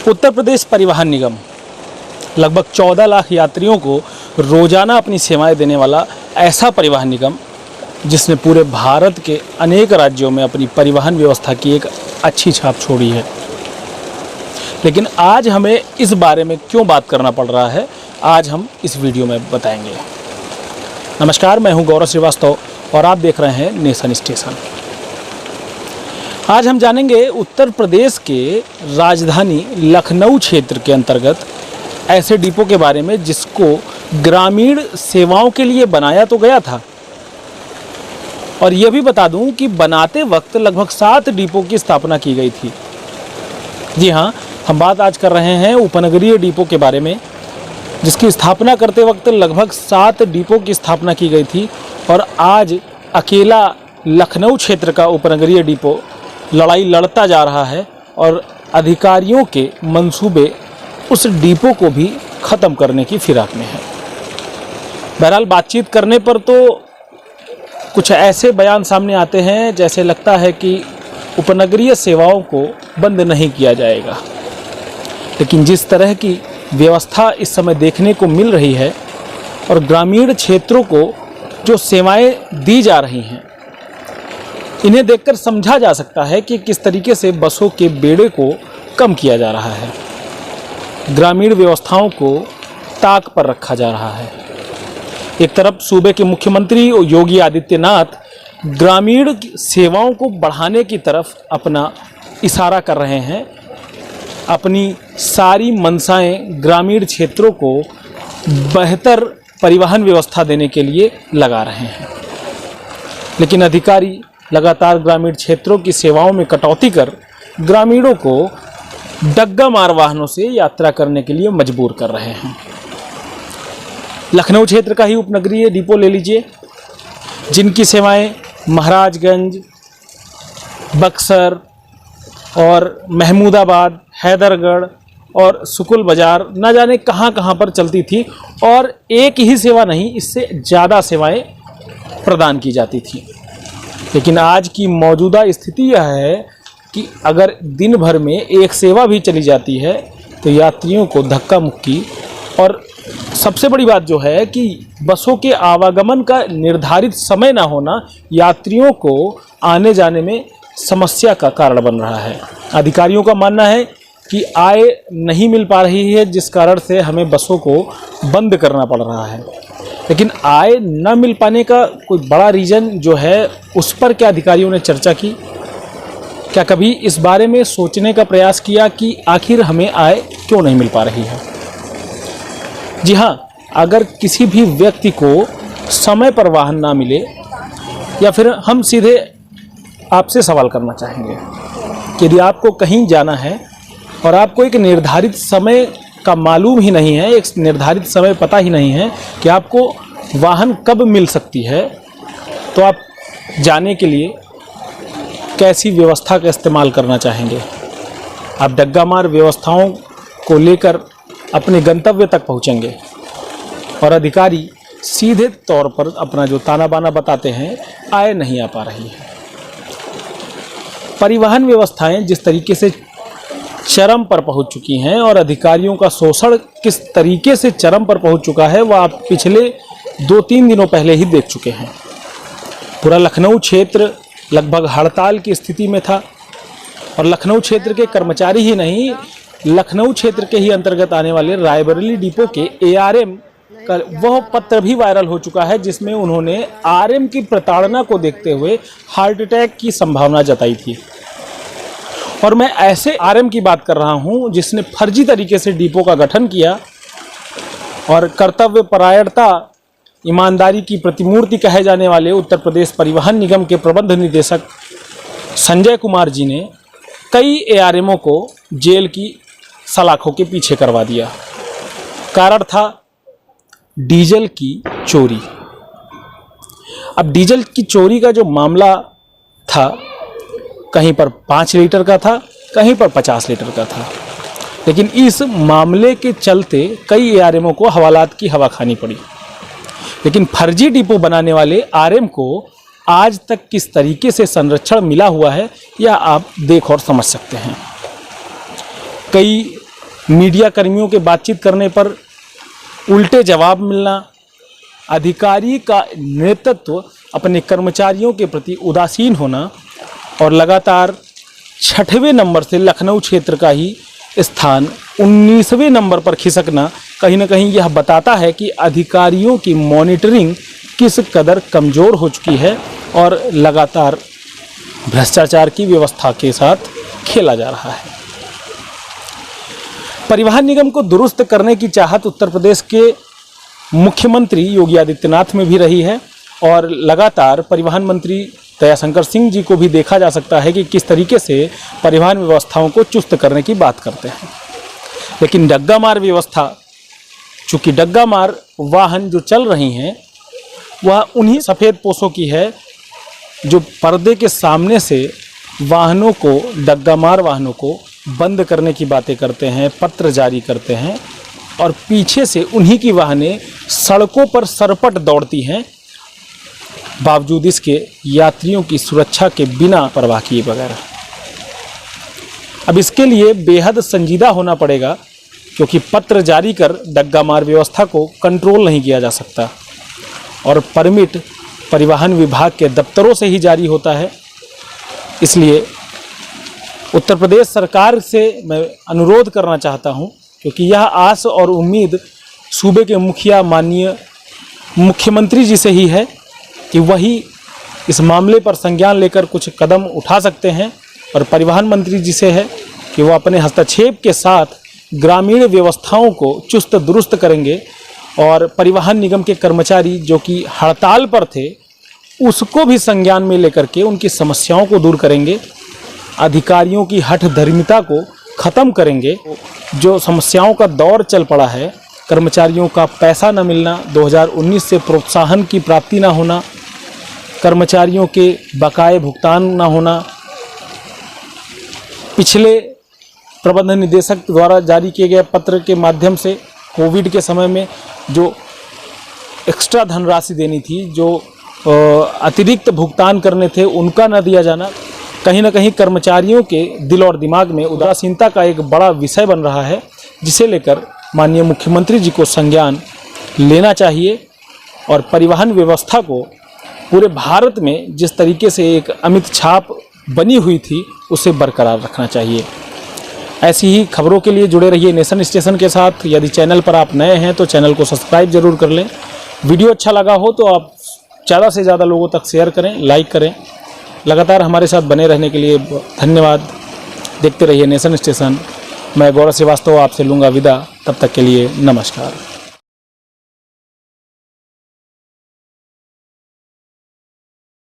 उत्तर प्रदेश परिवहन निगम लगभग 14 लाख यात्रियों को रोजाना अपनी सेवाएं देने वाला ऐसा परिवहन निगम जिसने पूरे भारत के अनेक राज्यों में अपनी परिवहन व्यवस्था की एक अच्छी छाप छोड़ी है। लेकिन आज हमें इस बारे में क्यों बात करना पड़ रहा है, आज हम इस वीडियो में बताएंगे। नमस्कार, मैं हूं गौरव श्रीवास्तव और आप देख रहे हैं नेशन स्टेशन। आज हम जानेंगे उत्तर प्रदेश के राजधानी लखनऊ क्षेत्र के अंतर्गत ऐसे डिपो के बारे में जिसको ग्रामीण सेवाओं के लिए बनाया तो गया था, और यह भी बता दूं कि बनाते वक्त लगभग 7 डिपो की स्थापना की गई थी। जी हाँ, हम बात आज कर रहे हैं उपनगरीय डिपो के बारे में, जिसकी स्थापना करते वक्त लगभग 7 डिपो की स्थापना की गई थी, और आज अकेला लखनऊ क्षेत्र का उपनगरीय डिपो लड़ाई लड़ता जा रहा है और अधिकारियों के मंसूबे उस डिपो को भी ख़त्म करने की फिराक में है। बहरहाल बातचीत करने पर तो कुछ ऐसे बयान सामने आते हैं जैसे लगता है कि उपनगरीय सेवाओं को बंद नहीं किया जाएगा, लेकिन जिस तरह की व्यवस्था इस समय देखने को मिल रही है और ग्रामीण क्षेत्रों को जो सेवाएं दी जा रही हैं, इन्हें देखकर समझा जा सकता है कि किस तरीके से बसों के बेड़े को कम किया जा रहा है, ग्रामीण व्यवस्थाओं को ताक पर रखा जा रहा है। एक तरफ सूबे के मुख्यमंत्री योगी आदित्यनाथ ग्रामीण सेवाओं को बढ़ाने की तरफ अपना इशारा कर रहे हैं, अपनी सारी मंशाएं ग्रामीण क्षेत्रों को बेहतर परिवहन व्यवस्था देने के लिए लगा रहे हैं, लेकिन अधिकारी लगातार ग्रामीण क्षेत्रों की सेवाओं में कटौती कर ग्रामीणों को डग्गा मार वाहनों से यात्रा करने के लिए मजबूर कर रहे हैं। लखनऊ क्षेत्र का ही उपनगरीय डिपो ले लीजिए, जिनकी सेवाएं महाराजगंज, बक्सर और महमूदाबाद, हैदरगढ़ और सुकुल बाजार न जाने कहां कहां पर चलती थी, और एक ही सेवा नहीं, इससे ज़्यादा सेवाएं प्रदान की जाती थी। लेकिन आज की मौजूदा स्थिति यह है कि अगर दिन भर में एक सेवा भी चली जाती है तो यात्रियों को धक्का मुक्की, और सबसे बड़ी बात जो है कि बसों के आवागमन का निर्धारित समय ना होना यात्रियों को आने जाने में समस्या का कारण बन रहा है। अधिकारियों का मानना है कि आय नहीं मिल पा रही है, जिस कारण से हमें बसों को बंद करना पड़ रहा है। लेकिन आय न मिल पाने का कोई बड़ा रीज़न जो है, उस पर क्या अधिकारियों ने चर्चा की? क्या कभी इस बारे में सोचने का प्रयास किया कि आखिर हमें आय क्यों नहीं मिल पा रही है? जी हाँ, अगर किसी भी व्यक्ति को समय पर वाहन ना मिले, या फिर हम सीधे आपसे सवाल करना चाहेंगे कि यदि आपको कहीं जाना है और आपको एक निर्धारित समय का मालूम ही नहीं है, एक निर्धारित समय पता ही नहीं है कि आपको वाहन कब मिल सकती है, तो आप जाने के लिए कैसी व्यवस्था का इस्तेमाल करना चाहेंगे? आप डग्गा मार व्यवस्थाओं को लेकर अपने गंतव्य तक पहुंचेंगे, और अधिकारी सीधे तौर पर अपना जो ताना बाना बताते हैं, आय नहीं आ पा रही है। परिवहन व्यवस्थाएं जिस तरीके से चरम पर पहुंच चुकी हैं और अधिकारियों का शोषण किस तरीके से चरम पर पहुंच चुका है, वह आप पिछले 2-3 दिनों पहले ही देख चुके हैं। पूरा लखनऊ क्षेत्र लगभग हड़ताल की स्थिति में था, और लखनऊ क्षेत्र के कर्मचारी ही नहीं, लखनऊ क्षेत्र के ही अंतर्गत आने वाले रायबरेली डिपो के ARM का वह पत्र भी वायरल हो चुका है, जिसमें उन्होंने RM की प्रताड़ना को देखते हुए हार्ट अटैक की संभावना जताई थी। और मैं ऐसे RM की बात कर रहा हूं जिसने फर्जी तरीके से डिपो का गठन किया और कर्तव्य परायणता, ईमानदारी की प्रतिमूर्ति कहे जाने वाले उत्तर प्रदेश परिवहन निगम के प्रबंध निदेशक संजय कुमार जी ने कई ARMओं को जेल की सलाखों के पीछे करवा दिया। कारण था डीजल की चोरी। अब डीजल की चोरी का जो मामला था, कहीं पर 5 लीटर का था, कहीं पर 50 लीटर का था, लेकिन इस मामले के चलते कई ARMओं को हवालात की हवा खानी पड़ी। लेकिन फर्जी डिपो बनाने वाले RM को आज तक किस तरीके से संरक्षण मिला हुआ है, यह आप देख और समझ सकते हैं। कई मीडिया कर्मियों के बातचीत करने पर उल्टे जवाब मिलना, अधिकारी का नेतृत्व अपने कर्मचारियों के प्रति उदासीन होना और लगातार 6वें नंबर से लखनऊ क्षेत्र का ही स्थान 19वें नंबर पर खिसकना कहीं ना कहीं यह बताता है कि अधिकारियों की मॉनिटरिंग किस कदर कमज़ोर हो चुकी है और लगातार भ्रष्टाचार की व्यवस्था के साथ खेला जा रहा है। परिवहन निगम को दुरुस्त करने की चाहत उत्तर प्रदेश के मुख्यमंत्री योगी आदित्यनाथ में भी रही है और लगातार परिवहन मंत्री दयाशंकर सिंह जी को भी देखा जा सकता है कि किस तरीके से परिवहन व्यवस्थाओं को चुस्त करने की बात करते हैं। लेकिन डग्गा मार व्यवस्था, चूँकि डग्गा मार वाहन जो चल रही हैं वह उन्हीं सफ़ेद पोशों की है जो पर्दे के सामने से वाहनों को, डग्गा मार वाहनों को बंद करने की बातें करते हैं, पत्र जारी करते हैं और पीछे से उन्हीं की वाहनें सड़कों पर सरपट दौड़ती हैं, बावजूद इसके यात्रियों की सुरक्षा के बिना परवाह किए बगैर। अब इसके लिए बेहद संजीदा होना पड़ेगा क्योंकि पत्र जारी कर डग्गा मार व्यवस्था को कंट्रोल नहीं किया जा सकता और परमिट परिवहन विभाग के दफ्तरों से ही जारी होता है। इसलिए उत्तर प्रदेश सरकार से मैं अनुरोध करना चाहता हूं क्योंकि यह आस और उम्मीद सूबे के मुखिया माननीय मुख्यमंत्री जी से ही है कि वही इस मामले पर संज्ञान लेकर कुछ कदम उठा सकते हैं और परिवहन मंत्री जी से है कि वो अपने हस्तक्षेप के साथ ग्रामीण व्यवस्थाओं को चुस्त दुरुस्त करेंगे और परिवहन निगम के कर्मचारी जो कि हड़ताल पर थे उसको भी संज्ञान में लेकर के उनकी समस्याओं को दूर करेंगे, अधिकारियों की हठधर्मिता को ख़त्म करेंगे। जो समस्याओं का दौर चल पड़ा है, कर्मचारियों का पैसा न मिलना, 2019 से प्रोत्साहन की प्राप्ति न होना, कर्मचारियों के बकाये भुगतान न होना, पिछले प्रबंध निदेशक द्वारा जारी किए गए पत्र के माध्यम से कोविड के समय में जो एक्स्ट्रा धनराशि देनी थी, जो अतिरिक्त भुगतान करने थे, उनका न दिया जाना, कहीं ना कहीं कर्मचारियों के दिल और दिमाग में उदासीनता का एक बड़ा विषय बन रहा है, जिसे लेकर माननीय मुख्यमंत्री जी को संज्ञान लेना चाहिए और परिवहन व्यवस्था को पूरे भारत में जिस तरीके से एक अमिट छाप बनी हुई थी उसे बरकरार रखना चाहिए। ऐसी ही खबरों के लिए जुड़े रहिए नेशन स्टेशन के साथ। यदि चैनल पर आप नए हैं तो चैनल को सब्सक्राइब जरूर कर लें। वीडियो अच्छा लगा हो तो आप ज़्यादा से ज़्यादा लोगों तक शेयर करें, लाइक करें। लगातार हमारे साथ बने रहने के लिए धन्यवाद। देखते रहिए नेशन स्टेशन। मैं गौरव श्रीवास्तव आपसे लूँगा विदा। तब तक के लिए नमस्कार।